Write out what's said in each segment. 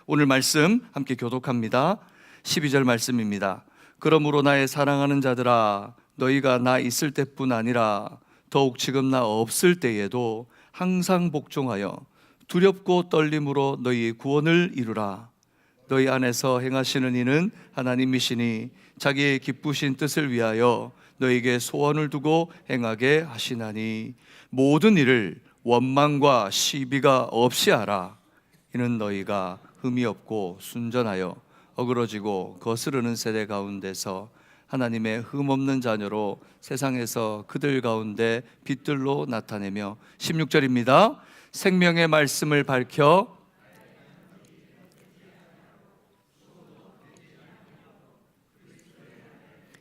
오늘 말씀 함께 교독합니다. 12절 말씀입니다. 그러므로 나의 사랑하는 자들아, 너희가 나 있을 때뿐 아니라 더욱 지금 나 없을 때에도 항상 복종하여 두렵고 떨림으로 너희 구원을 이루라. 너희 안에서 행하시는 이는 하나님이시니 자기의 기쁘신 뜻을 위하여 너희에게 소원을 두고 행하게 하시나니 모든 일을 원망과 시비가 없이 하라. 이는 너희가 흠이 없고 순전하여 어그러지고 거스르는 세대 가운데서 하나님의 흠없는 자녀로 세상에서 그들 가운데 빛들로 나타내며 16절입니다. 생명의 말씀을 밝혀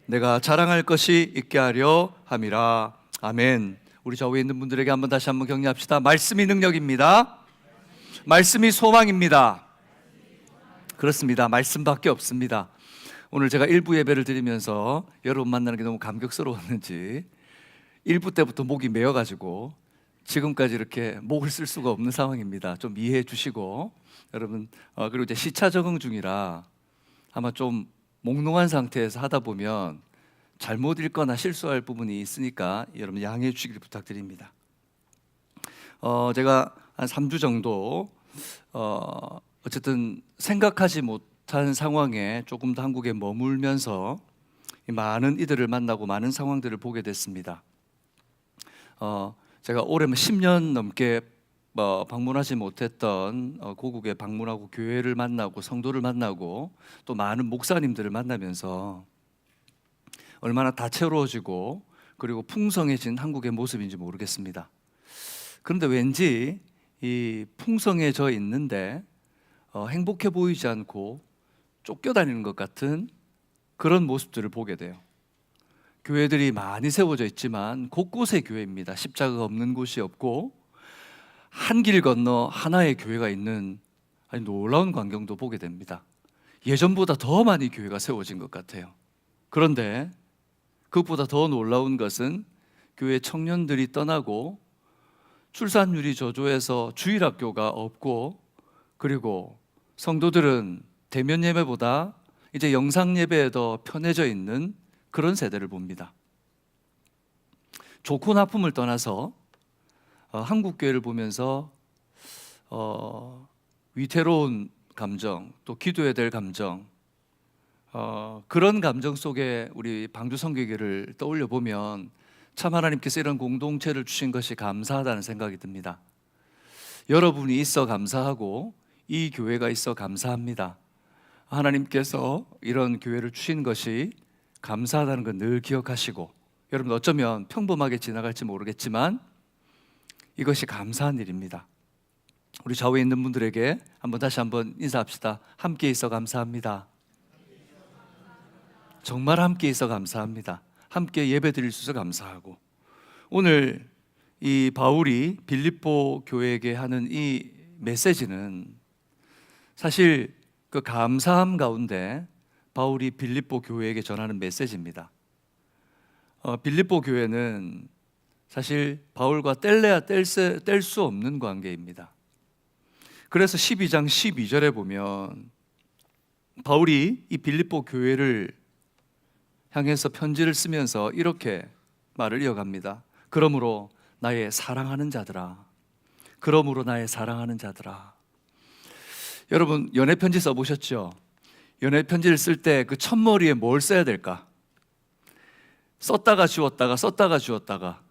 내가 자랑할 것이 있게 하려 함이라. 아멘. 우리 좌우에 있는 분들에게 다시 한번 격려합시다. 말씀이 능력입니다. 말씀이 소망입니다. 그렇습니다. 말씀밖에 없습니다. 오늘 제가 일부 예배를 드리면서 여러분 만나는 게 너무 감격스러웠는지 1부 때부터 목이 메어가지고 지금까지 이렇게 목을 쓸 수가 없는 상황입니다. 좀 이해해 주시고 여러분, 그리고 이제 시차 적응 중이라 아마 좀 몽롱한 상태에서 하다 보면 잘못 읽거나 실수할 부분이 있으니까 여러분 양해해 주시길 부탁드립니다. 제가 한 3주 정도 어쨌든 생각하지 못한 상황에 조금 더 한국에 머물면서 많은 이들을 만나고 많은 상황들을 보게 됐습니다. 제가 올해 10년 넘게 방문하지 못했던 고국에 방문하고 교회를 만나고 성도를 만나고 또 많은 목사님들을 만나면서 얼마나 다채로워지고 그리고 풍성해진 한국의 모습인지 모르겠습니다. 그런데 왠지 이 풍성해져 있는데 행복해 보이지 않고 쫓겨다니는 것 같은 그런 모습들을 보게 돼요. 교회들이 많이 세워져 있지만 곳곳에 교회입니다. 십자가가 없는 곳이 없고 한 길 건너 하나의 교회가 있는 아주 놀라운 광경도 보게 됩니다. 예전보다 더 많이 교회가 세워진 것 같아요. 그런데 그것보다 더 놀라운 것은 교회 청년들이 떠나고 출산율이 저조해서 주일학교가 없고 그리고 성도들은 대면 예배보다 이제 영상 예배에 더 편해져 있는 그런 세대를 봅니다. 좋고 나쁨을 떠나서 한국 교회를 보면서 위태로운 감정, 또 기도해야 될 감정, 그런 감정 속에 우리 방주 선교회를 떠올려 보면 참 하나님께서 이런 공동체를 주신 것이 감사하다는 생각이 듭니다. 여러분이 있어 감사하고 이 교회가 있어 감사합니다. 하나님께서 이런 교회를 주신 것이 감사하다는 걸 늘 기억하시고, 여러분 어쩌면 평범하게 지나갈지 모르겠지만 이것이 감사한 일입니다. 우리 좌우에 있는 분들에게 다시 한번 인사합시다. 함께 있어 감사합니다. 정말 함께 있어 감사합니다. 함께 예배 드릴 수 있어 감사하고, 오늘 이 바울이 빌립보 교회에게 하는 이 메시지는 사실 그 감사함 가운데 바울이 빌립보 교회에게 전하는 메시지입니다. 빌립보 교회는 사실 바울과 뗄래야 뗄 수 없는 관계입니다. 그래서 12장 12절에 보면 바울이 이 빌립보 교회를 향해서 편지를 쓰면서 이렇게 말을 이어갑니다. 그러므로 나의 사랑하는 자들아, 그러므로 나의 사랑하는 자들아. 여러분 연애 편지 써보셨죠? 연애 편지를 쓸 때 그 첫머리에 뭘 써야 될까? 썼다가 지웠다가 썼다가 지웠다가,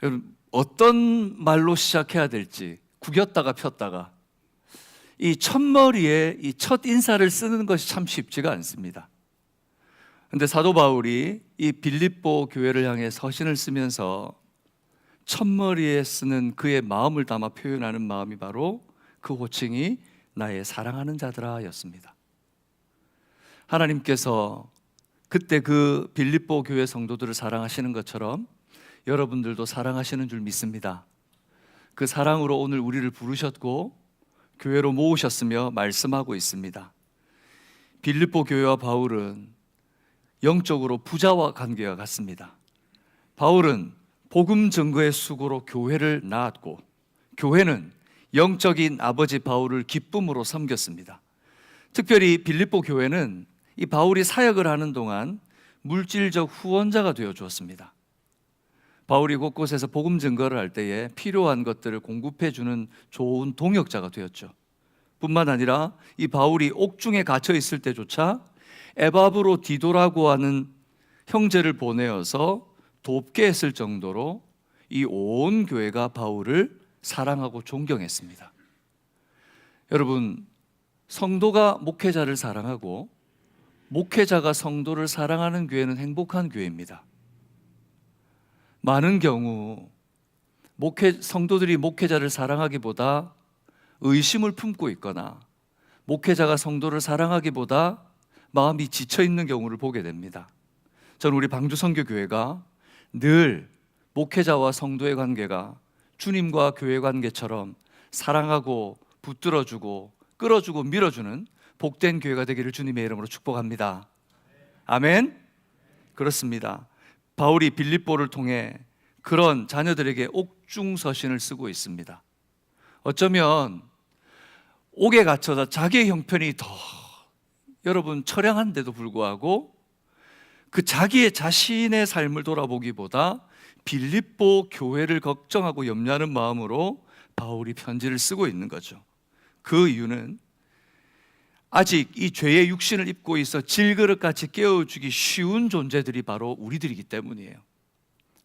여러분 어떤 말로 시작해야 될지 구겼다가 폈다가, 이 첫머리에 이 첫 인사를 쓰는 것이 참 쉽지가 않습니다. 그런데 사도 바울이 이 빌립보 교회를 향해 서신을 쓰면서 첫머리에 쓰는 그의 마음을 담아 표현하는 마음이 바로 그 호칭이 나의 사랑하는 자들아 였습니다. 하나님께서 그때 그 빌립보 교회 성도들을 사랑하시는 것처럼 여러분들도 사랑하시는 줄 믿습니다. 그 사랑으로 오늘 우리를 부르셨고 교회로 모으셨으며 말씀하고 있습니다. 빌립보 교회와 바울은 영적으로 부자와 관계가 같습니다. 바울은 복음 증거의 수고로 교회를 낳았고, 교회는 영적인 아버지 바울을 기쁨으로 섬겼습니다. 특별히 빌립보 교회는 이 바울이 사역을 하는 동안 물질적 후원자가 되어 주었습니다. 바울이 곳곳에서 복음 증거를 할 때에 필요한 것들을 공급해 주는 좋은 동역자가 되었죠. 뿐만 아니라 이 바울이 옥중에 갇혀 있을 때조차 에바브로 디도라고 하는 형제를 보내어서 돕게 했을 정도로 이 온 교회가 바울을 사랑하고 존경했습니다. 여러분, 성도가 목회자를 사랑하고 목회자가 성도를 사랑하는 교회는 행복한 교회입니다. 많은 경우 성도들이 목회자를 사랑하기보다 의심을 품고 있거나 목회자가 성도를 사랑하기보다 마음이 지쳐 있는 경우를 보게 됩니다. 저는 우리 방주선교교회가 늘 목회자와 성도의 관계가 주님과 교회 관계처럼 사랑하고 붙들어주고 끌어주고 밀어주는 복된 교회가 되기를 주님의 이름으로 축복합니다. 아멘. 그렇습니다. 바울이 빌립보를 통해 그런 자녀들에게 옥중서신을 쓰고 있습니다. 어쩌면 옥에 갇혀서 자기의 형편이 더 여러분 처량한데도 불구하고 그 자기의 자신의 삶을 돌아보기보다 빌립보 교회를 걱정하고 염려하는 마음으로 바울이 편지를 쓰고 있는 거죠. 그 이유는 아직 이 죄의 육신을 입고 있어 질그릇같이 깨워주기 쉬운 존재들이 바로 우리들이기 때문이에요.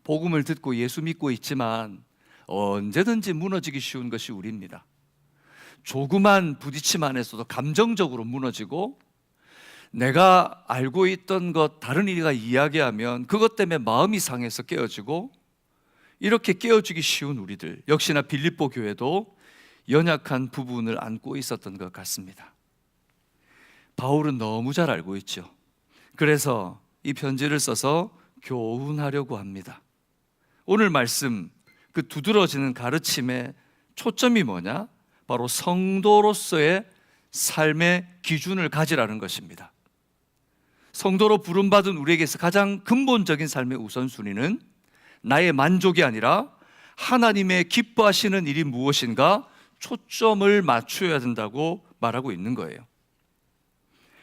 복음을 듣고 예수 믿고 있지만 언제든지 무너지기 쉬운 것이 우리입니다. 조그만 부딪힘 안에서도 감정적으로 무너지고 내가 알고 있던 것 다른 이가 이야기하면 그것 때문에 마음이 상해서 깨어지고 이렇게 깨어지기 쉬운 우리들, 역시나 빌립보 교회도 연약한 부분을 안고 있었던 것 같습니다. 바울은 너무 잘 알고 있죠. 그래서 이 편지를 써서 교훈하려고 합니다. 오늘 말씀 그 두드러지는 가르침의 초점이 뭐냐? 바로 성도로서의 삶의 기준을 가지라는 것입니다. 성도로 부름받은 우리에게서 가장 근본적인 삶의 우선순위는 나의 만족이 아니라 하나님의 기뻐하시는 일이 무엇인가 초점을 맞춰야 된다고 말하고 있는 거예요.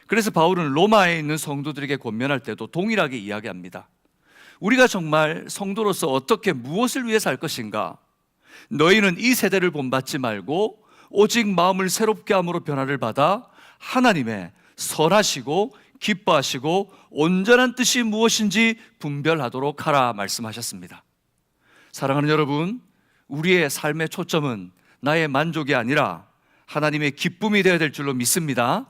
그래서 바울은 로마에 있는 성도들에게 권면할 때도 동일하게 이야기합니다. 우리가 정말 성도로서 어떻게 무엇을 위해 살 것인가? 너희는 이 세대를 본받지 말고 오직 마음을 새롭게 함으로 변화를 받아 하나님의 선하시고 기뻐하시고 온전한 뜻이 무엇인지 분별하도록 하라 말씀하셨습니다. 사랑하는 여러분, 우리의 삶의 초점은 나의 만족이 아니라 하나님의 기쁨이 되어야 될 줄로 믿습니다.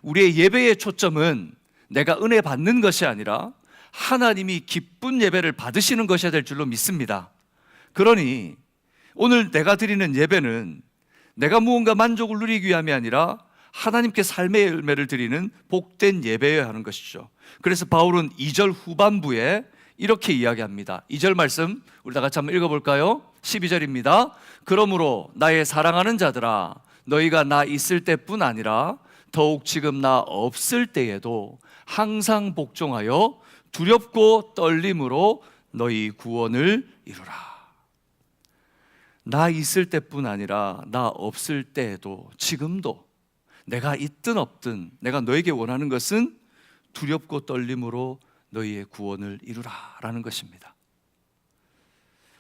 우리의 예배의 초점은 내가 은혜 받는 것이 아니라 하나님이 기쁜 예배를 받으시는 것이어야 될 줄로 믿습니다. 그러니 오늘 내가 드리는 예배는 내가 무언가 만족을 누리기 위함이 아니라 하나님께 삶의 열매를 드리는 복된 예배여야 하는 것이죠. 그래서 바울은 2절 후반부에 이렇게 이야기합니다. 2절 말씀 우리 다 같이 한번 읽어볼까요? 12절입니다. 그러므로 나의 사랑하는 자들아, 너희가 나 있을 때뿐 아니라 더욱 지금 나 없을 때에도 항상 복종하여 두렵고 떨림으로 너희 구원을 이루라. 나 있을 때뿐 아니라 나 없을 때에도 지금도 내가 있든 없든 내가 너에게 원하는 것은 두렵고 떨림으로 너희의 구원을 이루라 라는 것입니다.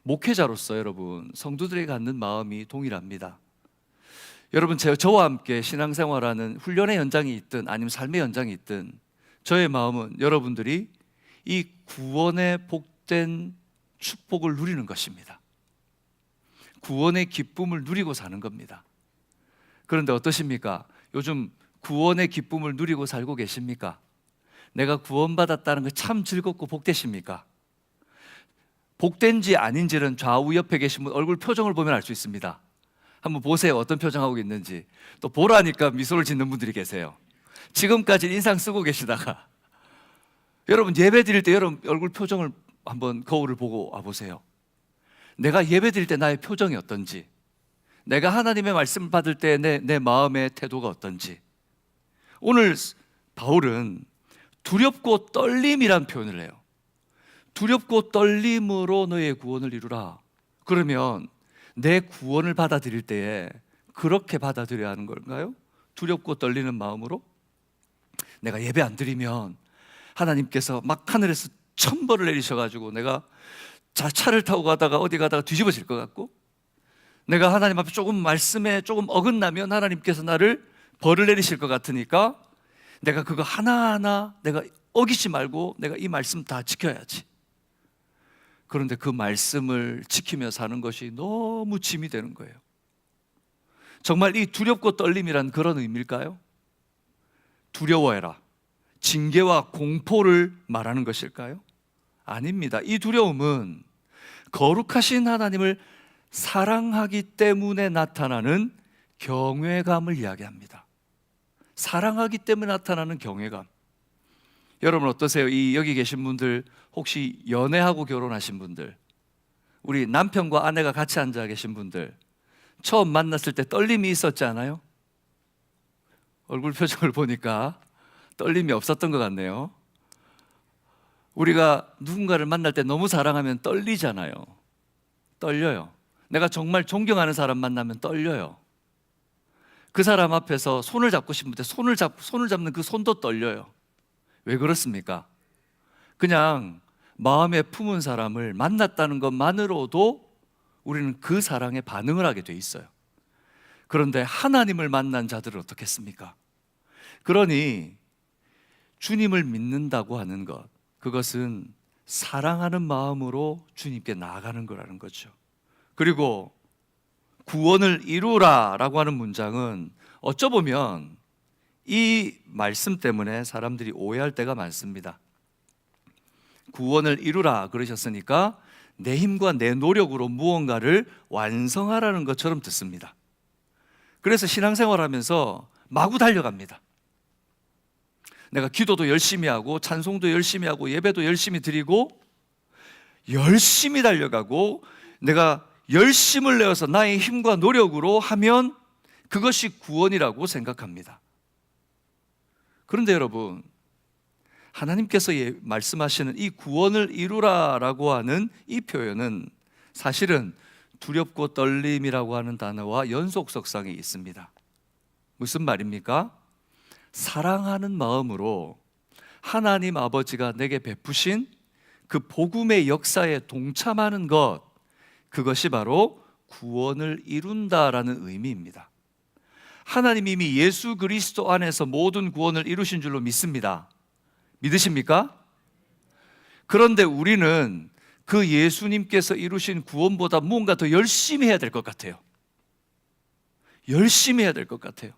목회자로서 여러분, 성도들에게 갖는 마음이 동일합니다. 여러분, 저와 함께 신앙생활하는 훈련의 현장이 있든 아니면 삶의 현장이 있든 저의 마음은 여러분들이 이 구원의 복된 축복을 누리는 것입니다. 구원의 기쁨을 누리고 사는 겁니다. 그런데 어떠십니까? 요즘 구원의 기쁨을 누리고 살고 계십니까? 내가 구원받았다는 게 참 즐겁고 복되십니까? 복된지 아닌지는 좌우 옆에 계신 분 얼굴 표정을 보면 알 수 있습니다. 한번 보세요. 어떤 표정하고 있는지. 또 보라니까 미소를 짓는 분들이 계세요. 지금까지 인상 쓰고 계시다가 여러분 예배 드릴 때 여러분 얼굴 표정을 한번 거울을 보고 와보세요. 내가 예배 드릴 때 나의 표정이 어떤지, 내가 하나님의 말씀을 받을 때 내 마음의 태도가 어떤지. 오늘 바울은 두렵고 떨림이란 표현을 해요. 두렵고 떨림으로 너의 구원을 이루라. 그러면 내 구원을 받아들일 때에 그렇게 받아들여야 하는 걸까요? 두렵고 떨리는 마음으로? 내가 예배 안 드리면 하나님께서 막 하늘에서 천벌을 내리셔가지고 내가 차를 타고 가다가 어디 가다가 뒤집어질 것 같고, 내가 하나님 앞에 조금 말씀에 조금 어긋나면 하나님께서 나를 벌을 내리실 것 같으니까 내가 그거 하나하나 내가 어기지 말고 내가 이 말씀 다 지켜야지. 그런데 그 말씀을 지키며 사는 것이 너무 짐이 되는 거예요. 정말 이 두렵고 떨림이란 그런 의미일까요? 두려워해라, 징계와 공포를 말하는 것일까요? 아닙니다. 이 두려움은 거룩하신 하나님을 사랑하기 때문에 나타나는 경외감을 이야기합니다. 사랑하기 때문에 나타나는 경외감. 여러분 어떠세요? 여기 계신 분들, 혹시 연애하고 결혼하신 분들, 우리 남편과 아내가 같이 앉아 계신 분들, 처음 만났을 때 떨림이 있었지 않아요? 얼굴 표정을 보니까 떨림이 없었던 것 같네요. 우리가 누군가를 만날 때 너무 사랑하면 떨리잖아요. 떨려요. 내가 정말 존경하는 사람 만나면 떨려요. 그 사람 앞에서 손을 잡고 싶은데 손을 잡는 그 손도 떨려요. 왜 그렇습니까? 그냥 마음에 품은 사람을 만났다는 것만으로도 우리는 그 사랑에 반응을 하게 돼 있어요. 그런데 하나님을 만난 자들은 어떻겠습니까? 그러니 주님을 믿는다고 하는 것, 그것은 사랑하는 마음으로 주님께 나아가는 거라는 거죠. 그리고 구원을 이루라 라고 하는 문장은 어쩌보면 이 말씀 때문에 사람들이 오해할 때가 많습니다. 구원을 이루라 그러셨으니까 내 힘과 내 노력으로 무언가를 완성하라는 것처럼 듣습니다. 그래서 신앙생활하면서 마구 달려갑니다. 내가 기도도 열심히 하고 찬송도 열심히 하고 예배도 열심히 드리고 열심히 달려가고 내가 열심을 내어서 나의 힘과 노력으로 하면 그것이 구원이라고 생각합니다. 그런데 여러분, 하나님께서 말씀하시는 이 구원을 이루라라고 하는 이 표현은 사실은 두렵고 떨림이라고 하는 단어와 연속성이 있습니다. 무슨 말입니까? 사랑하는 마음으로 하나님 아버지가 내게 베푸신 그 복음의 역사에 동참하는 것, 그것이 바로 구원을 이룬다라는 의미입니다. 하나님 이미 예수 그리스도 안에서 모든 구원을 이루신 줄로 믿습니다. 믿으십니까? 그런데 우리는 그 예수님께서 이루신 구원보다 무언가 더 열심히 해야 될 것 같아요. 열심히 해야 될 것 같아요.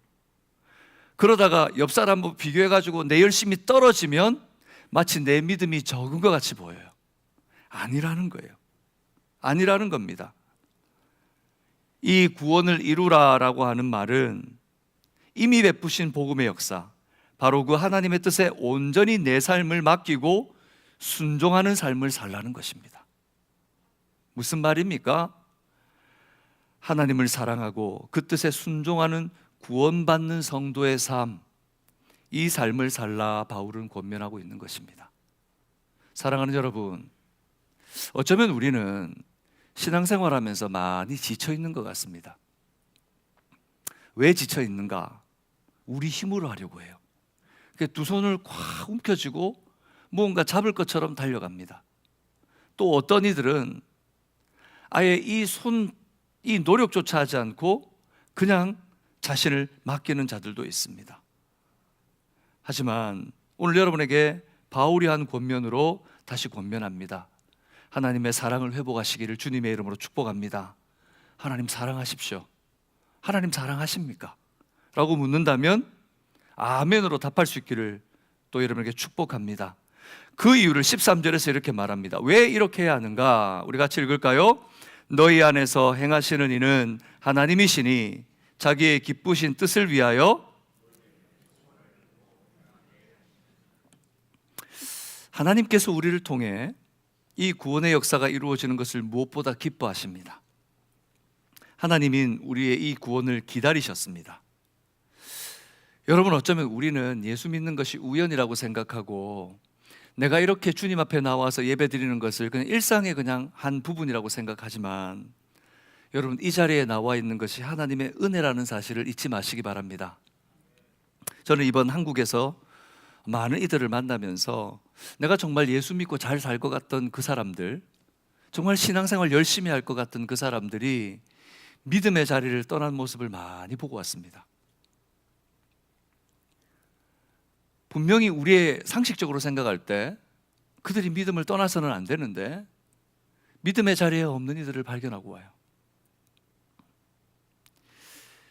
그러다가 옆 사람하고 비교해가지고 내 열심이 떨어지면 마치 내 믿음이 적은 것 같이 보여요. 아니라는 거예요. 아니라는 겁니다. 이 구원을 이루라라고 하는 말은 이미 베푸신 복음의 역사, 바로 그 하나님의 뜻에 온전히 내 삶을 맡기고 순종하는 삶을 살라는 것입니다. 무슨 말입니까? 하나님을 사랑하고 그 뜻에 순종하는 구원받는 성도의 삶, 이 삶을 살라 바울은 권면하고 있는 것입니다. 사랑하는 여러분, 어쩌면 우리는 신앙생활하면서 많이 지쳐 있는 것 같습니다. 왜 지쳐 있는가? 우리 힘으로 하려고 해요. 두 손을 꽉 움켜쥐고 무언가 잡을 것처럼 달려갑니다. 또 어떤 이들은 아예 이 노력조차 하지 않고 그냥 자신을 맡기는 자들도 있습니다. 하지만 오늘 여러분에게 바울이 한 권면으로 다시 권면합니다. 하나님의 사랑을 회복하시기를 주님의 이름으로 축복합니다. 하나님 사랑하십시오. 하나님 사랑하십니까? 라고 묻는다면 아멘으로 답할 수 있기를 또 여러분에게 축복합니다. 그 이유를 13절에서 이렇게 말합니다. 왜 이렇게 해야 하는가? 우리 같이 읽을까요? 너희 안에서 행하시는 이는 하나님이시니 자기의 기쁘신 뜻을 위하여 하나님께서 우리를 통해 이 구원의 역사가 이루어지는 것을 무엇보다 기뻐하십니다. 하나님인 우리의 이 구원을 기다리셨습니다. 여러분, 어쩌면 우리는 예수 믿는 것이 우연이라고 생각하고 내가 이렇게 주님 앞에 나와서 예배 드리는 것을 그냥 일상의 그냥 한 부분이라고 생각하지만, 여러분, 이 자리에 나와 있는 것이 하나님의 은혜라는 사실을 잊지 마시기 바랍니다. 저는 이번 한국에서 많은 이들을 만나면서 내가 정말 예수 믿고 잘 살 것 같던 그 사람들, 정말 신앙생활 열심히 할 것 같은 그 사람들이 믿음의 자리를 떠난 모습을 많이 보고 왔습니다. 분명히 우리의 상식적으로 생각할 때 그들이 믿음을 떠나서는 안 되는데 믿음의 자리에 없는 이들을 발견하고 와요.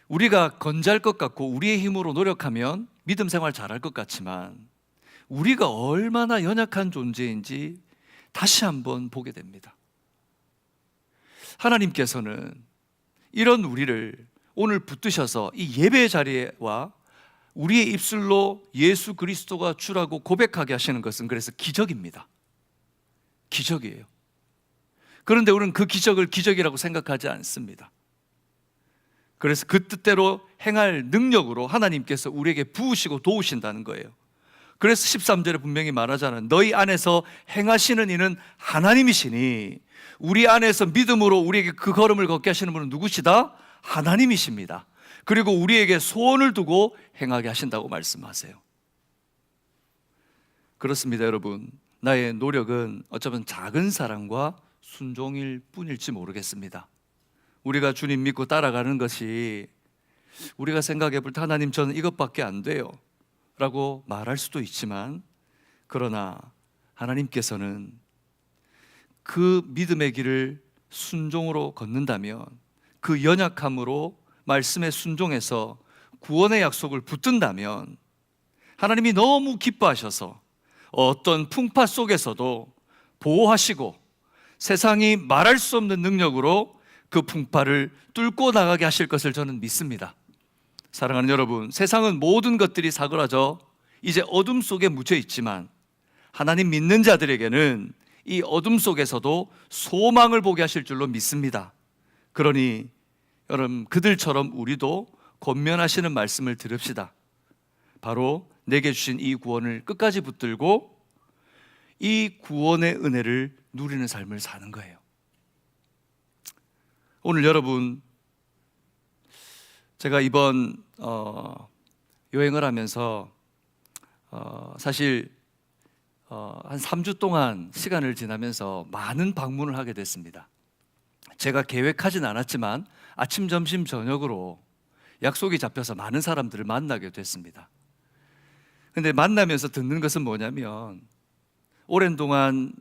우리가 건재할 것 같고 우리의 힘으로 노력하면 믿음 생활 잘할 것 같지만 우리가 얼마나 연약한 존재인지 다시 한번 보게 됩니다. 하나님께서는 이런 우리를 오늘 붙드셔서 이 예배의 자리와 우리의 입술로 예수 그리스도가 주라고 고백하게 하시는 것은 그래서 기적입니다. 기적이에요. 그런데 우리는 그 기적을 기적이라고 생각하지 않습니다. 그래서 그 뜻대로 행할 능력으로 하나님께서 우리에게 부으시고 도우신다는 거예요. 그래서 13절에 분명히 말하잖아요. 너희 안에서 행하시는 이는 하나님이시니, 우리 안에서 믿음으로 우리에게 그 걸음을 걷게 하시는 분은 누구시다? 하나님이십니다. 그리고 우리에게 소원을 두고 행하게 하신다고 말씀하세요. 그렇습니다, 여러분. 나의 노력은 어쩌면 작은 사랑과 순종일 뿐일지 모르겠습니다. 우리가 주님 믿고 따라가는 것이 우리가 생각해 볼 때 하나님 저는 이것밖에 안 돼요 라고 말할 수도 있지만, 그러나 하나님께서는 그 믿음의 길을 순종으로 걷는다면, 그 연약함으로 말씀에 순종해서 구원의 약속을 붙든다면 하나님이 너무 기뻐하셔서 어떤 풍파 속에서도 보호하시고 세상이 말할 수 없는 능력으로 그 풍파를 뚫고 나가게 하실 것을 저는 믿습니다. 사랑하는 여러분, 세상은 모든 것들이 사그라져 이제 어둠 속에 묻혀 있지만 하나님 믿는 자들에게는 이 어둠 속에서도 소망을 보게 하실 줄로 믿습니다. 그러니 여러분, 그들처럼 우리도 권면하시는 말씀을 들읍시다. 바로 내게 주신 이 구원을 끝까지 붙들고 이 구원의 은혜를 누리는 삶을 사는 거예요. 오늘 여러분, 제가 이번 여행을 하면서 사실 한 3주 동안 시간을 지나면서 많은 방문을 하게 됐습니다. 제가 계획하진 않았지만 아침, 점심, 저녁으로 약속이 잡혀서 많은 사람들을 만나게 됐습니다. 근데 만나면서 듣는 것은 뭐냐면, 오랜 동안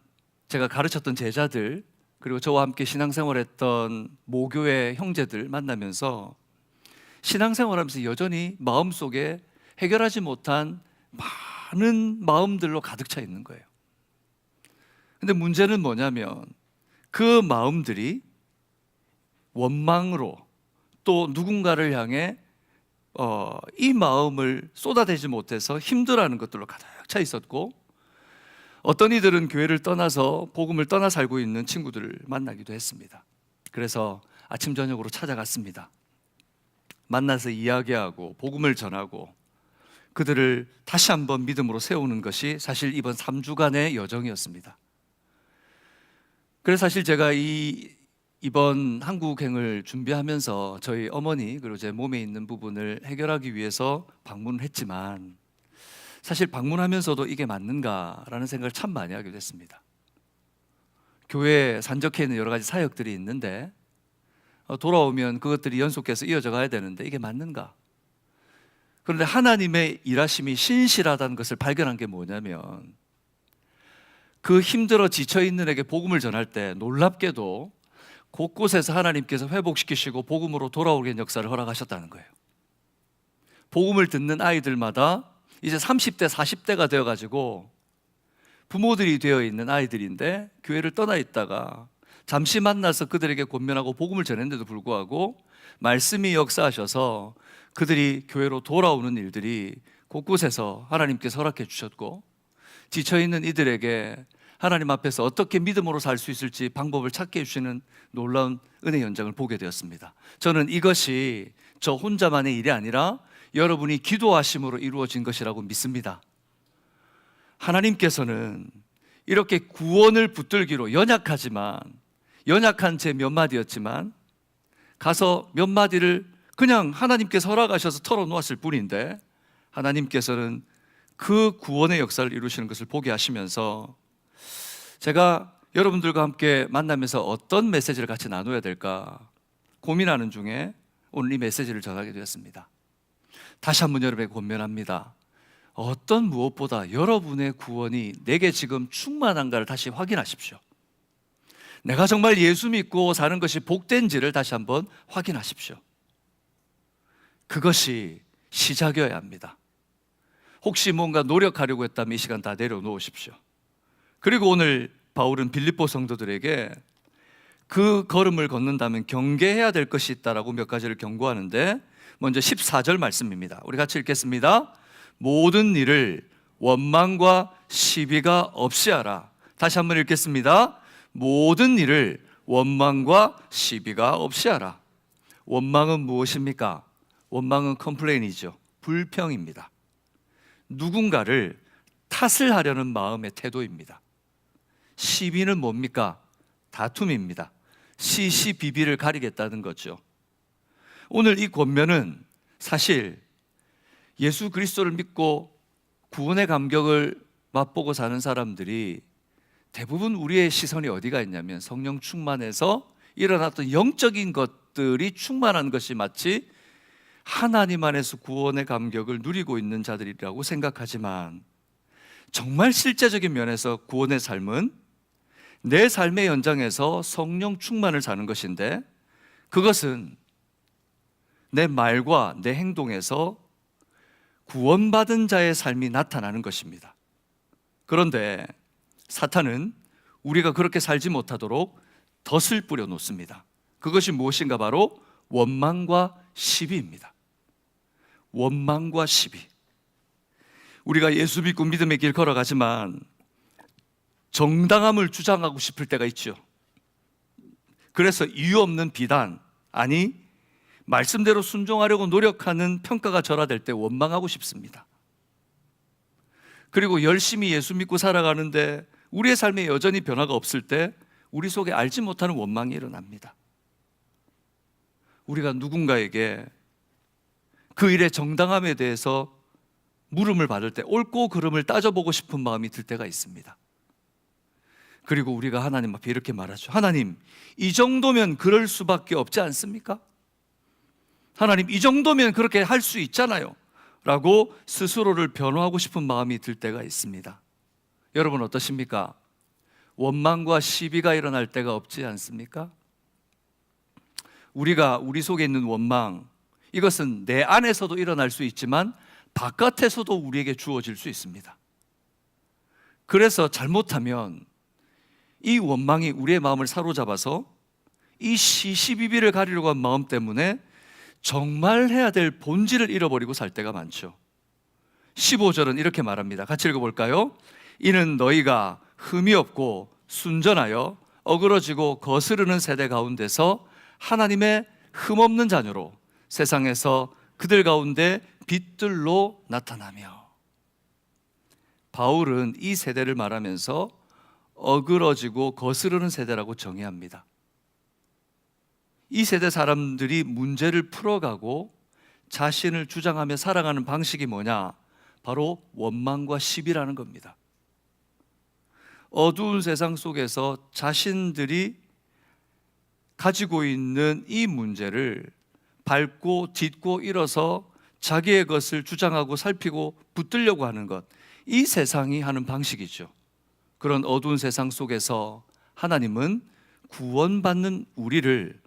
제가 가르쳤던 제자들, 그리고 저와 함께 신앙생활했던 모교의 형제들 만나면서 신앙생활하면서 여전히 마음속에 해결하지 못한 많은 마음들로 가득 차 있는 거예요. 근데 문제는 뭐냐면 그 마음들이 원망으로 또 누군가를 향해 이 마음을 쏟아내지 못해서 힘들어하는 것들로 가득 차 있었고, 어떤 이들은 교회를 떠나서 복음을 떠나 살고 있는 친구들을 만나기도 했습니다. 그래서 아침 저녁으로 찾아갔습니다. 만나서 이야기하고 복음을 전하고 그들을 다시 한번 믿음으로 세우는 것이 사실 이번 3주간의 여정이었습니다. 그래서 사실 제가 이번 한국행을 준비하면서 저희 어머니 그리고 제 몸에 있는 부분을 해결하기 위해서 방문을 했지만, 사실 방문하면서도 이게 맞는가라는 생각을 참 많이 하게 됐습니다. 교회에 산적해 있는 여러 가지 사역들이 있는데 돌아오면 그것들이 연속해서 이어져 가야 되는데 이게 맞는가? 그런데 하나님의 일하심이 신실하다는 것을 발견한 게 뭐냐면, 그 힘들어 지쳐있는 에게 복음을 전할 때 놀랍게도 곳곳에서 하나님께서 회복시키시고 복음으로 돌아오게 한 역사를 허락하셨다는 거예요. 복음을 듣는 아이들마다 이제 30대, 40대가 되어가지고 부모들이 되어 있는 아이들인데 교회를 떠나 있다가 잠시 만나서 그들에게 권면하고 복음을 전했는데도 불구하고 말씀이 역사하셔서 그들이 교회로 돌아오는 일들이 곳곳에서 하나님께서 허락해 주셨고, 지쳐있는 이들에게 하나님 앞에서 어떻게 믿음으로 살 수 있을지 방법을 찾게 해주시는 놀라운 은혜 현장을 보게 되었습니다. 저는 이것이 저 혼자만의 일이 아니라 여러분이 기도하심으로 이루어진 것이라고 믿습니다. 하나님께서는 이렇게 구원을 붙들기로 연약한 제 몇 마디였지만 가서 몇 마디를 그냥 하나님께서 허락하셔서 털어놓았을 뿐인데 하나님께서는 그 구원의 역사를 이루시는 것을 보게 하시면서 제가 여러분들과 함께 만나면서 어떤 메시지를 같이 나눠야 될까 고민하는 중에 오늘 이 메시지를 전하게 되었습니다. 다시 한번 여러분에게 권면합니다. 어떤 무엇보다 여러분의 구원이 내게 지금 충만한가를 다시 확인하십시오. 내가 정말 예수 믿고 사는 것이 복된지를 다시 한번 확인하십시오. 그것이 시작이어야 합니다. 혹시 뭔가 노력하려고 했다면 이 시간 다 내려놓으십시오. 그리고 오늘 바울은 빌립보 성도들에게 그 걸음을 걷는다면 경계해야 될 것이 있다라고 몇 가지를 경고하는데, 먼저 14절 말씀입니다. 우리 같이 읽겠습니다. 모든 일을 원망과 시비가 없이 하라. 다시 한번 읽겠습니다. 모든 일을 원망과 시비가 없이 하라. 원망은 무엇입니까? 원망은 컴플레인이죠. 불평입니다. 누군가를 탓을 하려는 마음의 태도입니다. 시비는 뭡니까? 다툼입니다. 시시비비를 가리겠다는 거죠. 오늘 이 권면은 사실 예수 그리스도를 믿고 구원의 감격을 맛보고 사는 사람들이 대부분 우리의 시선이 어디가 있냐면 성령 충만해서 일어났던 영적인 것들이 충만한 것이 마치 하나님 안에서 구원의 감격을 누리고 있는 자들이라고 생각하지만, 정말 실제적인 면에서 구원의 삶은 내 삶의 현장에서 성령 충만을 사는 것인데, 그것은 내 말과 내 행동에서 구원받은 자의 삶이 나타나는 것입니다. 그런데 사탄은 우리가 그렇게 살지 못하도록 덫을 뿌려 놓습니다. 그것이 무엇인가? 바로 원망과 시비입니다. 원망과 시비. 우리가 예수 믿고 믿음의 길 걸어가지만 정당함을 주장하고 싶을 때가 있죠. 그래서 이유 없는 비단, 아니 말씀대로 순종하려고 노력하는 평가가 절하될 때 원망하고 싶습니다. 그리고 열심히 예수 믿고 살아가는데 우리의 삶에 여전히 변화가 없을 때 우리 속에 알지 못하는 원망이 일어납니다. 우리가 누군가에게 그 일의 정당함에 대해서 물음을 받을 때 옳고 그름을 따져보고 싶은 마음이 들 때가 있습니다. 그리고 우리가 하나님 앞에 이렇게 말하죠. 하나님, 이 정도면 그럴 수밖에 없지 않습니까? 하나님, 이 정도면 그렇게 할 수 있잖아요 라고 스스로를 변호하고 싶은 마음이 들 때가 있습니다. 여러분 어떠십니까? 원망과 시비가 일어날 때가 없지 않습니까? 우리가 우리 속에 있는 원망, 이것은 내 안에서도 일어날 수 있지만 바깥에서도 우리에게 주어질 수 있습니다. 그래서 잘못하면 이 원망이 우리의 마음을 사로잡아서 이 시시비비를 가리려고 한 마음 때문에 정말 해야 될 본질을 잃어버리고 살 때가 많죠. 15절은 이렇게 말합니다. 같이 읽어볼까요? 이는 너희가 흠이 없고 순전하여 어그러지고 거스르는 세대 가운데서 하나님의 흠없는 자녀로 세상에서 그들 가운데 빛들로 나타나며. 바울은 이 세대를 말하면서 어그러지고 거스르는 세대라고 정의합니다. 이 세대 사람들이 문제를 풀어가고 자신을 주장하며 살아가는 방식이 뭐냐? 바로 원망과 시비라는 겁니다. 어두운 세상 속에서 자신들이 가지고 있는 이 문제를 밟고 딛고 일어서 자기의 것을 주장하고 살피고 붙들려고 하는 것, 이 세상이 하는 방식이죠. 그런 어두운 세상 속에서 하나님은 구원받는 우리를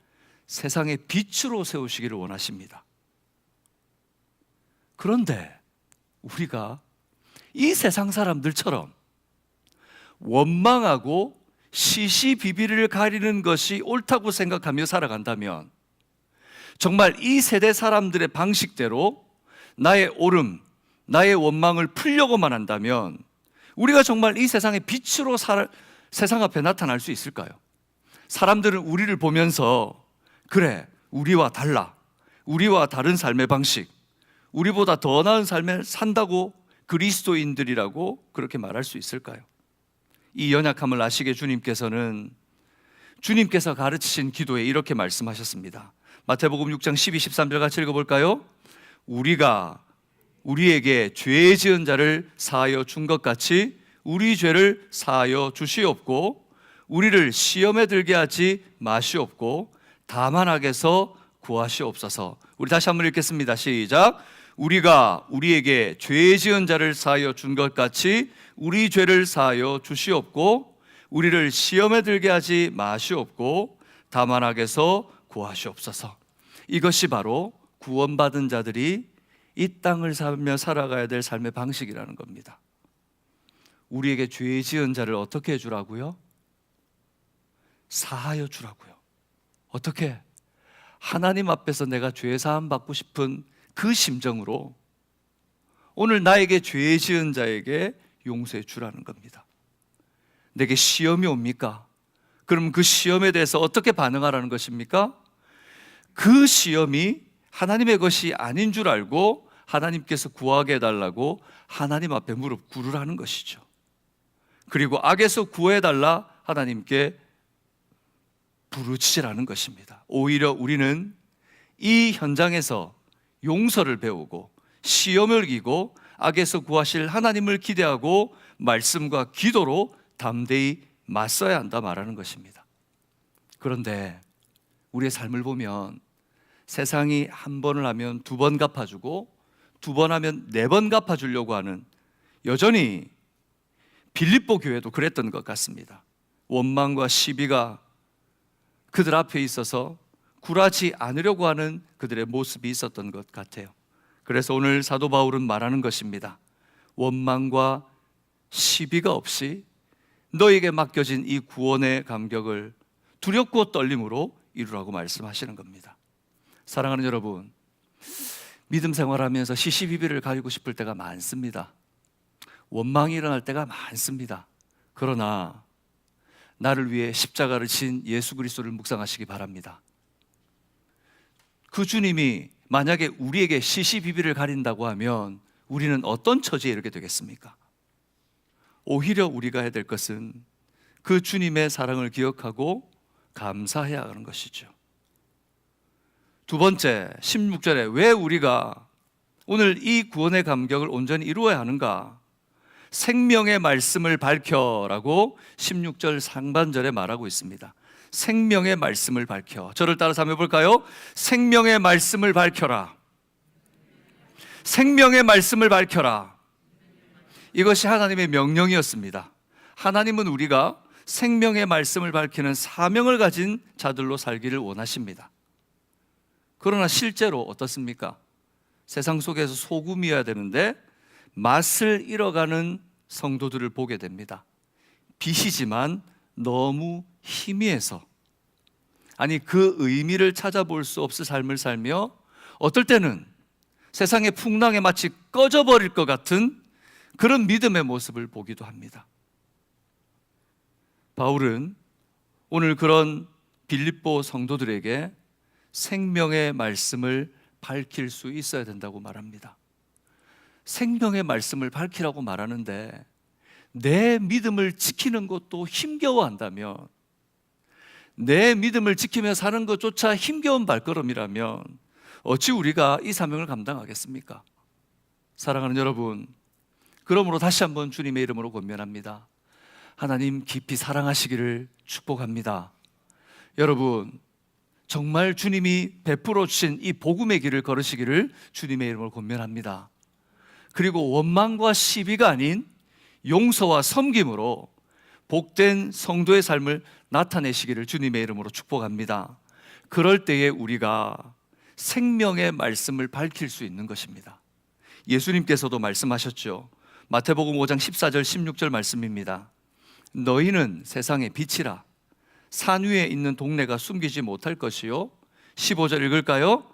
세상의 빛으로 세우시기를 원하십니다. 그런데 우리가 이 세상 사람들처럼 원망하고 시시비비를 가리는 것이 옳다고 생각하며 살아간다면, 정말 이 세대 사람들의 방식대로 나의 옳음, 나의 원망을 풀려고만 한다면 우리가 정말 이 세상의 빛으로 세상 앞에 나타날 수 있을까요? 사람들은 우리를 보면서 그래, 우리와 달라, 우리와 다른 삶의 방식, 우리보다 더 나은 삶을 산다고 그리스도인들이라고 그렇게 말할 수 있을까요? 이 연약함을 아시게 주님께서 가르치신 기도에 이렇게 말씀하셨습니다. 마태복음 6장 12, 13절 같이 읽어볼까요? 우리가 우리에게 죄 지은 자를 사하여 준 것 같이 우리 죄를 사하여 주시옵고 우리를 시험에 들게 하지 마시옵고 다만 악에서 구하시옵소서. 우리 다시 한번 읽겠습니다. 시작. 우리가 우리에게 죄 지은 자를 사하여 준 것 같이 우리 죄를 사하여 주시옵고 우리를 시험에 들게 하지 마시옵고 다만 악에서 구하시옵소서. 이것이 바로 구원받은 자들이 이 땅을 살며 살아가야 될 삶의 방식이라는 겁니다. 우리에게 죄 지은 자를 어떻게 해주라고요? 사하여 주라고요. 어떻게? 하나님 앞에서 내가 죄 사함 받고 싶은 그 심정으로 오늘 나에게 죄 지은 자에게 용서해 주라는 겁니다. 내게 시험이 옵니까? 그럼 그 시험에 대해서 어떻게 반응하라는 것입니까? 그 시험이 하나님의 것이 아닌 줄 알고 하나님께서 구하게 해달라고 하나님 앞에 무릎 꿇으라는 것이죠. 그리고 악에서 구해달라 하나님께 부르짖으라는 것입니다. 오히려 우리는 이 현장에서 용서를 배우고 시험을 이기고 악에서 구하실 하나님을 기대하고 말씀과 기도로 담대히 맞서야 한다 말하는 것입니다. 그런데 우리의 삶을 보면 세상이 한 번을 하면 두 번 갚아주고 두 번 하면 네 번 갚아주려고 하는, 여전히 빌립보 교회도 그랬던 것 같습니다. 원망과 시비가 그들 앞에 있어서 굴하지 않으려고 하는 그들의 모습이 있었던 것 같아요. 그래서 오늘 사도 바울은 말하는 것입니다. 원망과 시비가 없이 너에게 맡겨진 이 구원의 감격을 두렵고 떨림으로 이루라고 말씀하시는 겁니다. 사랑하는 여러분, 믿음 생활하면서 시시비비를 가지고 싶을 때가 많습니다. 원망이 일어날 때가 많습니다. 그러나 나를 위해 십자가를 진 예수 그리스도를 묵상하시기 바랍니다. 그 주님이 만약에 우리에게 시시비비를 가린다고 하면 우리는 어떤 처지에 이르게 되겠습니까? 오히려 우리가 해야 될 것은 그 주님의 사랑을 기억하고 감사해야 하는 것이죠. 두 번째, 16절에 왜 우리가 오늘 이 구원의 감격을 온전히 이루어야 하는가? 생명의 말씀을 밝혀라고 16절 상반절에 말하고 있습니다. 생명의 말씀을 밝혀. 저를 따라서 한번 해볼까요? 생명의 말씀을 밝혀라. 생명의 말씀을 밝혀라. 이것이 하나님의 명령이었습니다. 하나님은 우리가 생명의 말씀을 밝히는 사명을 가진 자들로 살기를 원하십니다. 그러나 실제로 어떻습니까? 세상 속에서 소금이어야 되는데 맛을 잃어가는 성도들을 보게 됩니다. 빛이지만 너무 희미해서, 아니 그 의미를 찾아볼 수 없을 삶을 살며 어떨 때는 세상의 풍랑에 마치 꺼져버릴 것 같은 그런 믿음의 모습을 보기도 합니다. 바울은 오늘 그런 빌립보 성도들에게 생명의 말씀을 밝힐 수 있어야 된다고 말합니다. 생명의 말씀을 밝히라고 말하는데 내 믿음을 지키는 것도 힘겨워한다면, 내 믿음을 지키며 사는 것조차 힘겨운 발걸음이라면 어찌 우리가 이 사명을 감당하겠습니까? 사랑하는 여러분, 그러므로 다시 한번 주님의 이름으로 권면합니다. 하나님 깊이 사랑하시기를 축복합니다. 여러분, 정말 주님이 베풀어 주신 이 복음의 길을 걸으시기를 주님의 이름으로 권면합니다. 그리고 원망과 시비가 아닌 용서와 섬김으로 복된 성도의 삶을 나타내시기를 주님의 이름으로 축복합니다. 그럴 때에 우리가 생명의 말씀을 밝힐 수 있는 것입니다. 예수님께서도 말씀하셨죠. 마태복음 5장 14절 16절 말씀입니다. 너희는 세상의 빛이라. 산 위에 있는 동네가 숨기지 못할 것이요. 15절 읽을까요?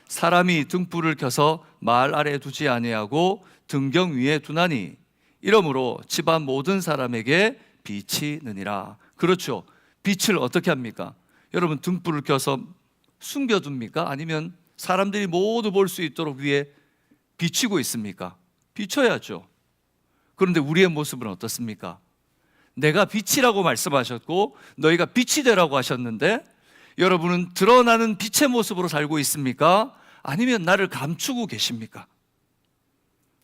사람이 등불을 켜서 말 아래에 두지 아니하고 등경 위에 두나니 이러므로 집안 모든 사람에게 빛이 느니라. 그렇죠. 빛을 어떻게 합니까? 여러분, 등불을 켜서 숨겨둡니까? 아니면 사람들이 모두 볼 수 있도록 위에 비치고 있습니까? 비춰야죠. 그런데 우리의 모습은 어떻습니까? 내가 빛이라고 말씀하셨고 너희가 빛이 되라고 하셨는데 여러분은 드러나는 빛의 모습으로 살고 있습니까? 아니면 나를 감추고 계십니까?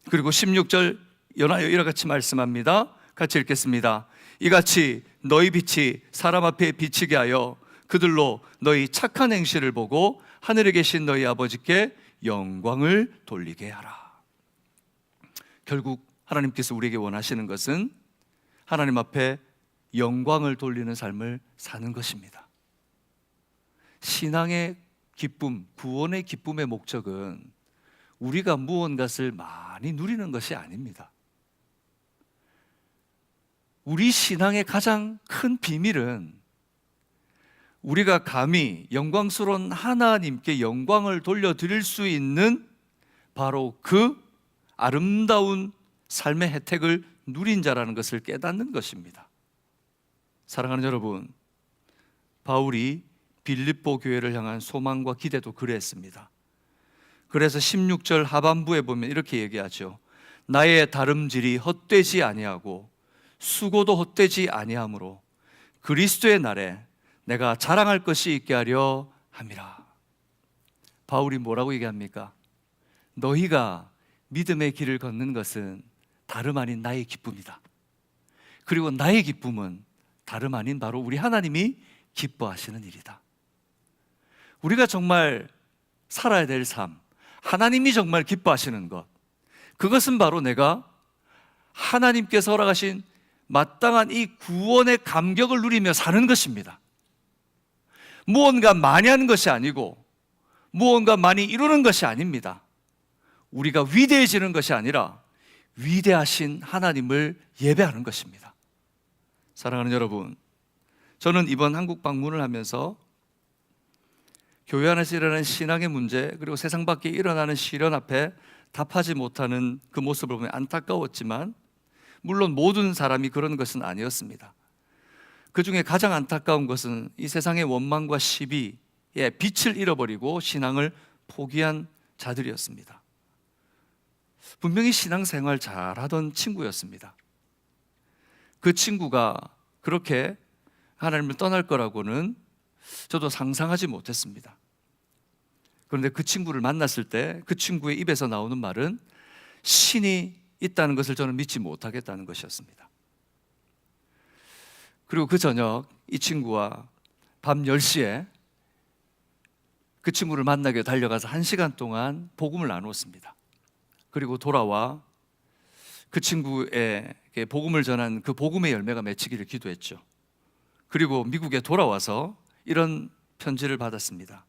그리고 16절 연하여 이와 같이 말씀합니다. 같이 읽겠습니다. 이같이 너희 빛이 사람 앞에 비치게 하여 그들로 너희 착한 행실을 보고 하늘에 계신 너희 아버지께 영광을 돌리게 하라. 결국 하나님께서 우리에게 원하시는 것은 하나님 앞에 영광을 돌리는 삶을 사는 것입니다. 신앙의 기쁨, 구원의 기쁨의 목적은 우리가 무언가를 많이 누리는 것이 아닙니다. 우리 신앙의 가장 큰 비밀은 우리가 감히 영광스러운 하나님께 영광을 돌려드릴 수 있는 바로 그 아름다운 삶의 혜택을 누린 자라는 것을 깨닫는 것입니다. 사랑하는 여러분, 바울이 빌립보 교회를 향한 소망과 기대도 그랬습니다. 그래서 16절 하반부에 보면 이렇게 얘기하죠. 나의 다름질이 헛되지 아니하고 수고도 헛되지 아니하므로 그리스도의 날에 내가 자랑할 것이 있게 하려 함이라. 바울이 뭐라고 얘기합니까? 너희가 믿음의 길을 걷는 것은 다름 아닌 나의 기쁨이다. 그리고 나의 기쁨은 다름 아닌 바로 우리 하나님이 기뻐하시는 일이다. 우리가 정말 살아야 될 삶, 하나님이 정말 기뻐하시는 것, 그것은 바로 내가 하나님께서 허락하신 마땅한 이 구원의 감격을 누리며 사는 것입니다. 무언가 많이 하는 것이 아니고 무언가 많이 이루는 것이 아닙니다. 우리가 위대해지는 것이 아니라 위대하신 하나님을 예배하는 것입니다. 사랑하는 여러분, 저는 이번 한국 방문을 하면서 교회 안에서 일어나는 신앙의 문제, 그리고 세상 밖에 일어나는 시련 앞에 답하지 못하는 그 모습을 보면 안타까웠지만, 물론 모든 사람이 그런 것은 아니었습니다. 그 중에 가장 안타까운 것은 이 세상의 원망과 시비에 빛을 잃어버리고 신앙을 포기한 자들이었습니다. 분명히 신앙생활 잘하던 친구였습니다. 그 친구가 그렇게 하나님을 떠날 거라고는 저도 상상하지 못했습니다. 그런데 그 친구를 만났을 때 그 친구의 입에서 나오는 말은 신이 있다는 것을 저는 믿지 못하겠다는 것이었습니다. 그리고 그 저녁 이 친구와 밤 10시에 그 친구를 만나게 달려가서 1시간 동안 복음을 나누었습니다. 그리고 돌아와 그 친구에게 복음을 전한 그 복음의 열매가 맺히기를 기도했죠. 그리고 미국에 돌아와서 이런 편지를 받았습니다.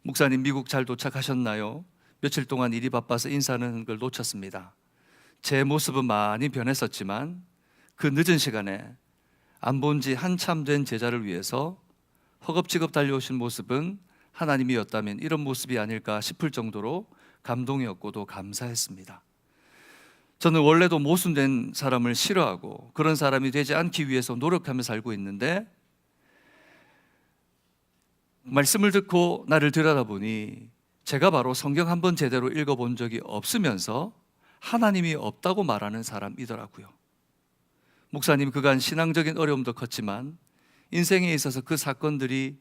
목사님, 미국 잘 도착하셨나요? 며칠 동안 일이 바빠서 인사하는 걸 놓쳤습니다. 제 모습은 많이 변했었지만 그 늦은 시간에 안 본 지 한참 된 제자를 위해서 허겁지겁 달려오신 모습은 하나님이었다면 이런 모습이 아닐까 싶을 정도로 감동이었고도 감사했습니다. 저는 원래도 모순된 사람을 싫어하고 그런 사람이 되지 않기 위해서 노력하며 살고 있는데, 말씀을 듣고 나를 들여다보니 제가 바로 성경 한 번 제대로 읽어본 적이 없으면서 하나님이 없다고 말하는 사람이더라고요. 목사님, 그간 신앙적인 어려움도 컸지만 인생에 있어서 그 사건들이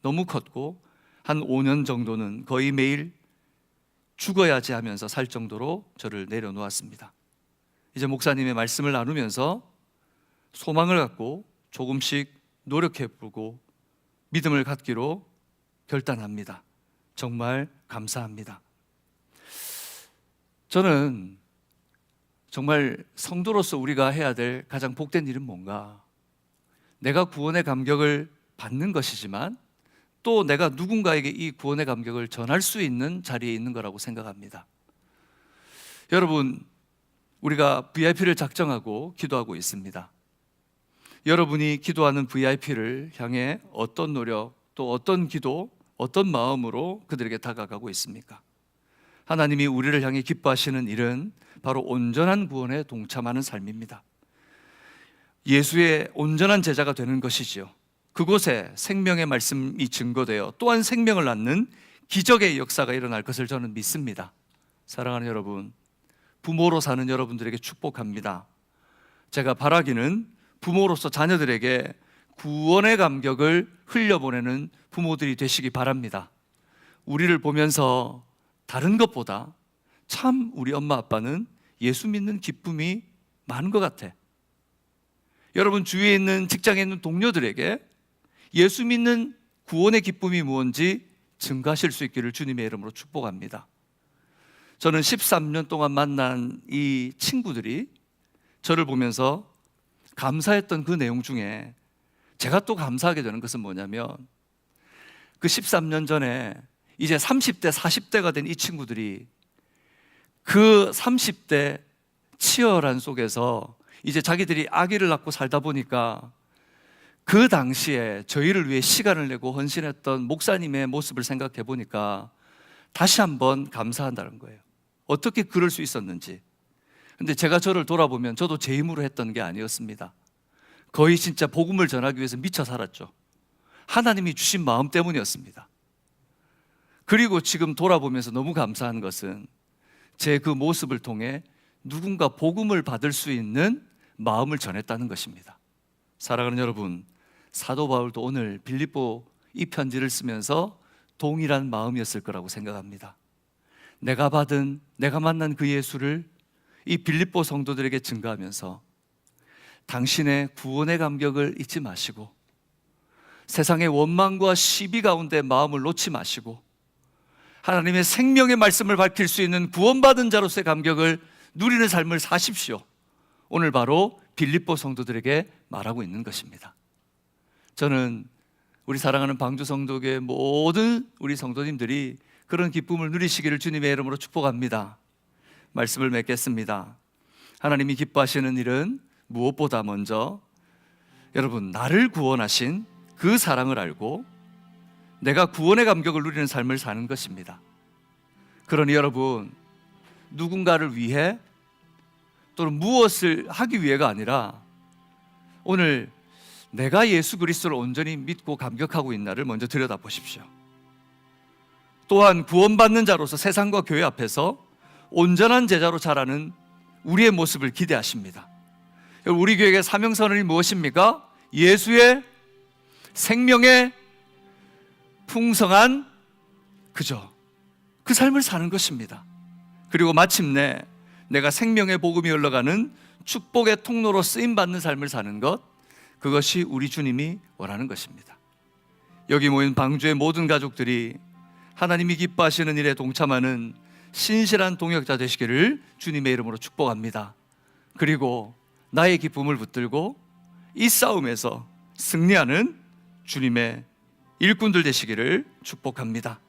너무 컸고 한 5년 정도는 거의 매일 죽어야지 하면서 살 정도로 저를 내려놓았습니다. 이제 목사님의 말씀을 나누면서 소망을 갖고 조금씩 노력해보고 믿음을 갖기로 결단합니다. 정말 감사합니다. 저는 정말 성도로서 우리가 해야 될 가장 복된 일은 뭔가? 내가 구원의 감격을 받는 것이지만 또 내가 누군가에게 이 구원의 감격을 전할 수 있는 자리에 있는 거라고 생각합니다. 여러분, 우리가 VIP를 작정하고 기도하고 있습니다. 여러분이 기도하는 VIP를 향해 어떤 노력, 또 어떤 기도, 어떤 마음으로 그들에게 다가가고 있습니까? 하나님이 우리를 향해 기뻐하시는 일은 바로 온전한 구원에 동참하는 삶입니다. 예수의 온전한 제자가 되는 것이지요. 그곳에 생명의 말씀이 증거되어 또한 생명을 낳는 기적의 역사가 일어날 것을 저는 믿습니다. 사랑하는 여러분, 부모로 사는 여러분들에게 축복합니다. 제가 바라기는 부모로서 자녀들에게 구원의 감격을 흘려보내는 부모들이 되시기 바랍니다. 우리를 보면서 다른 것보다 참 우리 엄마 아빠는 예수 믿는 기쁨이 많은 것 같아. 여러분 주위에 있는 직장에 있는 동료들에게 예수 믿는 구원의 기쁨이 무엇인지 증가하실 수 있기를 주님의 이름으로 축복합니다. 저는 13년 동안 만난 이 친구들이 저를 보면서 감사했던 그 내용 중에 제가 또 감사하게 되는 것은 뭐냐면, 그 13년 전에 이제 30대, 40대가 된 이 친구들이 그 30대 치열한 속에서 이제 자기들이 아기를 낳고 살다 보니까 그 당시에 저희를 위해 시간을 내고 헌신했던 목사님의 모습을 생각해 보니까 다시 한번 감사한다는 거예요. 어떻게 그럴 수 있었는지. 근데 제가 저를 돌아보면 저도 제 힘으로 했던 게 아니었습니다. 거의 진짜 복음을 전하기 위해서 미쳐 살았죠. 하나님이 주신 마음 때문이었습니다. 그리고 지금 돌아보면서 너무 감사한 것은 제 그 모습을 통해 누군가 복음을 받을 수 있는 마음을 전했다는 것입니다. 사랑하는 여러분, 사도 바울도 오늘 빌립보 이 편지를 쓰면서 동일한 마음이었을 거라고 생각합니다. 내가 만난 그 예수를 이 빌립보 성도들에게 증거하면서 당신의 구원의 감격을 잊지 마시고 세상의 원망과 시비 가운데 마음을 놓지 마시고 하나님의 생명의 말씀을 밝힐 수 있는 구원받은 자로서의 감격을 누리는 삶을 사십시오. 오늘 바로 빌립보 성도들에게 말하고 있는 것입니다. 저는 우리 사랑하는 방주 성도교회 모든 우리 성도님들이 그런 기쁨을 누리시기를 주님의 이름으로 축복합니다. 말씀을 맺겠습니다. 하나님이 기뻐하시는 일은 무엇보다 먼저 여러분 나를 구원하신 그 사랑을 알고 내가 구원의 감격을 누리는 삶을 사는 것입니다. 그러니 여러분 누군가를 위해 또는 무엇을 하기 위해가 아니라 오늘 내가 예수 그리스도를 온전히 믿고 감격하고 있나를 먼저 들여다보십시오. 또한 구원받는 자로서 세상과 교회 앞에서 온전한 제자로 자라는 우리의 모습을 기대하십니다. 우리 교회의 사명선언이 무엇입니까? 예수의 생명의 풍성한 그 삶을 사는 것입니다. 그리고 마침내 내가 생명의 복음이 흘러가는 축복의 통로로 쓰임받는 삶을 사는 것, 그것이 우리 주님이 원하는 것입니다. 여기 모인 방주의 모든 가족들이 하나님이 기뻐하시는 일에 동참하는 신실한 동역자 되시기를 주님의 이름으로 축복합니다. 그리고 나의 기쁨을 붙들고 이 싸움에서 승리하는 주님의 일꾼들 되시기를 축복합니다.